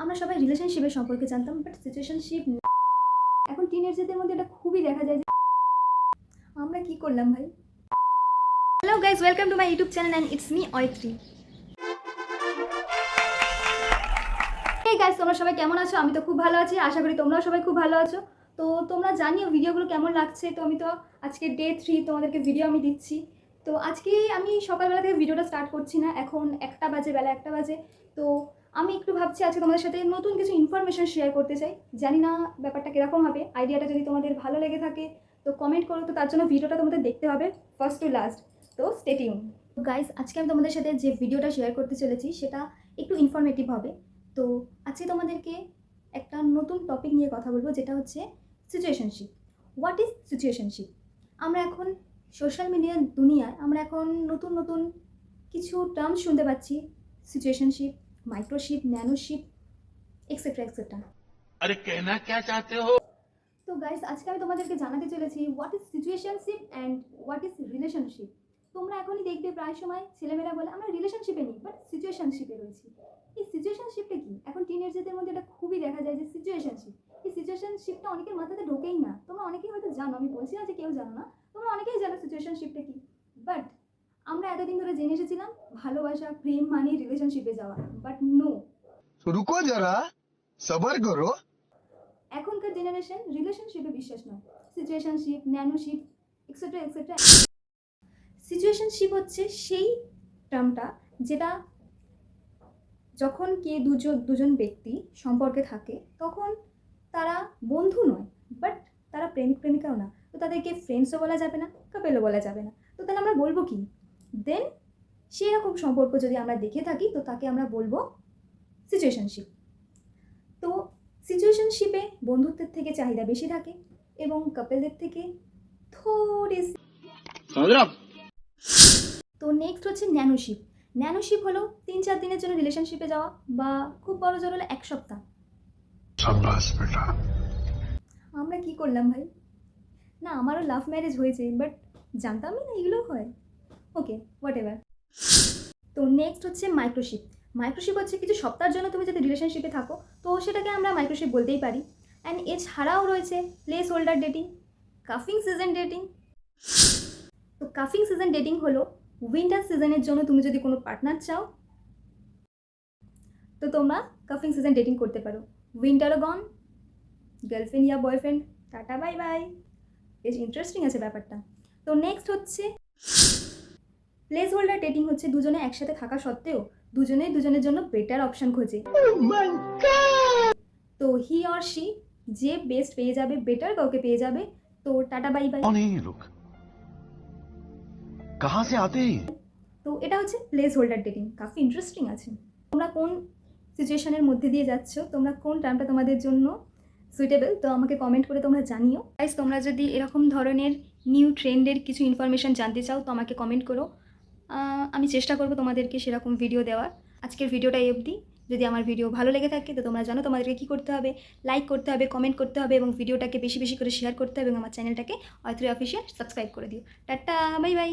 আমরা সবাই রিলেশনশিপের সম্পর্কে জানতাম, বাট সিচুয়েশনশিপ এখন টিনেজারদের মধ্যে এটা খুবই দেখা যায় যে আমরা কি করলাম ভাই। Hello guys, welcome to my YouTube channel and it's me Aitri. এই গাইজ, তোমরা সবাই কেমন আছো? আমি তো খুব ভালো আছি, আশা করি তোমরাও সবাই খুব ভালো আছো। তো তোমরা জানিও ভিডিওগুলো কেমন লাগছে। তো আমি তো আজকে ডে 3 তোমাদেরকে ভিডিও আমি দিচ্ছি। তো আজকে আমি সকালবেলা থেকে ভিডিওটা স্টার্ট করছি না, এখন বেলা একটা বাজে। তো আমি একটু ভাবছি আজকে তোমাদের সাথে নতুন কিছু ইনফরমেশন শেয়ার করতে চাই। জানি না ব্যাপারটা কীরকম হবে, আইডিয়াটা যদি তোমাদের ভালো লেগে থাকে তো কমেন্ট করো। তো তার জন্য ভিডিওটা তোমাদের দেখতে হবে ফার্স্ট টু লাস্ট, তো স্টে টিউন। তো গাইস, আজকে আমি তোমাদের সাথে যে ভিডিওটা শেয়ার করতে চলেছি সেটা একটু ইনফরমেটিভ হবে। তো আজকে তোমাদেরকে একটা নতুন টপিক নিয়ে কথা বলবো, যেটা হচ্ছে সিচুয়েশনশিপ। What is situationship? আমরা এখন সোশ্যাল মিডিয়ার দুনিয়ায় আমরা এখন নতুন নতুন কিছু টার্ম শুনতে পাচ্ছি, সিচুয়েশনশিপ, মাইক্রোশিপ, ন্যানোশিপ, এক্সেট্রা এক্সেট্রা। अरे कहना क्या चाहते हो? তো গাইস, আজকে আমি তোমাদেরকে জানাতে চলেছি what is situationship and what is relationship. তোমরা এখনই দেখবে প্রায় সময় ছেলেমেয়েরা বলে আমরা রিলেশনশিপে নেই, বাট সিচুয়েশনশিপে রয়েছি। এই সিচুয়েশনশিপটা কি? এখন টিনেজারদের মধ্যে এটা খুবই দেখা যায় যে সিচুয়েশনশিপ, এই সিচুয়েশনশিপটা অনেকের মাথাতে ঢোকেই না। তোমরা অনেকেই হয়তো জানো, আমি বলছি না যে কেউ জানো না, তোমরা অনেকেই জানো সিচুয়েশনশিপটা কি। বাট আমরা এতদিন ধরে জেনে এসেছিলাম ভালোবাসা, প্রেম মানে রিলেশনশিপে যাওয়া, বাট নো। रुको जरा सबर करो। এখনকার জেনারেশন রিলেশনশিপে বিশ্বাস নয়, সিচুয়েশনশিপ, ন্যানোশিপ, এক্সেট্রা এক্সেট্রা। সিচুয়েশনশিপ হচ্ছে সেই টার্মটা যেটা যখন দুজন ব্যক্তি সম্পর্কে থাকে তখন তারা বন্ধু নয়, বাট তারা প্রেমিক প্রেমিকাও না। তো তাদেরকে ফ্রেন্ডসও বলা যাবে না, কাপেলও বলা যাবে না। তো তাহলে আমরা বলবো কি? দেন সেই রকম সম্পর্ক যদি আমরা দেখে থাকি তো তাকে আমরা বলবো সিচুয়েশনশিপ। তো সিচুয়েশনশিপে বন্ধুত্বের থেকে চাহিদা বেশি থাকে এবং কাপেলদের থেকে থোড়ি। তো নেক্সট হচ্ছে ন্যানোশিপ। ন্যানোশিপ হলো 3-4 দিনের জন্য রিলেশনশিপে যাওয়া, বা খুব বড় জোর হলো 1 সপ্তাহ। আমরা কি করলাম ভাই? না, আমারও লাভ ম্যারেজ হয়েছে, বাট জানতামই না এগুলো হয়। ওকে, হোয়াট এভার। তো নেক্সট হচ্ছে মাইক্রোশিপ। মাইক্রোশিপ হচ্ছে কিছু সপ্তাহের জন্য তুমি যদি রিলেশনশিপে থাকো তো সেটাকে আমরা মাইক্রোশিপ বলতেই পারি। অ্যান্ড এছাড়াও রয়েছে placeholder dating, cuffing season dating. তো কাফিং সিজন ডেটিং হলো উইন্টার সিজনের জন্য তুমি যদি কোনো পার্টনার চাও তো তোমরা কাফিং সিজন ডেটিং করতে পারো। উইন্টারও গন, গার্লফ্রেন্ড ইয়া বয়ফ্রেন্ড, টাটা বাই বাই। বেশ ইন্টারেস্টিং আছে ব্যাপারটা। তো নেক্সট হচ্ছে প্লেস হোল্ডার ডেটিং। হচ্ছে দুজনে একসাথে থাকা সত্ত্বেও দুজনেই দুজনের জন্য বেটার অপশন খোঁজে। তো হি অর শি যে বেস্ট পেয়ে যাবে, বেটার কাউকে পেয়ে যাবে, তো টাটা বাই বাই। कौन है ये लोग? कहाँ से आते हैं? তো এটা হচ্ছে প্লেস হোল্ডার ডেটিং, কাফি ইন্টারেস্টিং আছে। তোমরা কোন সিচুয়েশনের মধ্যে দিয়ে যাচ্ছ, তোমরা কোন টার্মটা তোমাদের জন্য সুইটেবল, তো আমাকে কমেন্ট করে তোমরা জানিও। গাইস, তোমরা যদি এরকম ধরনের নিউ ট্রেন্ডের কিছু ইনফরমেশান জানতে চাও তো আমাকে কমেন্ট করো। আমি চেষ্টা করবো তোমাদেরকে সেরকম ভিডিও দেওয়ার। আজকের ভিডিওটা এই অবধি। যদি আমার ভিডিও ভালো লেগে থাকে তো তোমরা জানো তোমাদেরকে কী করতে হবে, লাইক করতে হবে, কমেন্ট করতে হবে এবং ভিডিওটাকে বেশি বেশি করে শেয়ার করতে হবে এবং আমার চ্যানেলটাকে অয়ত্রী অফিসিয়াল সাবস্ক্রাইব করে দিও। Tata bye bye.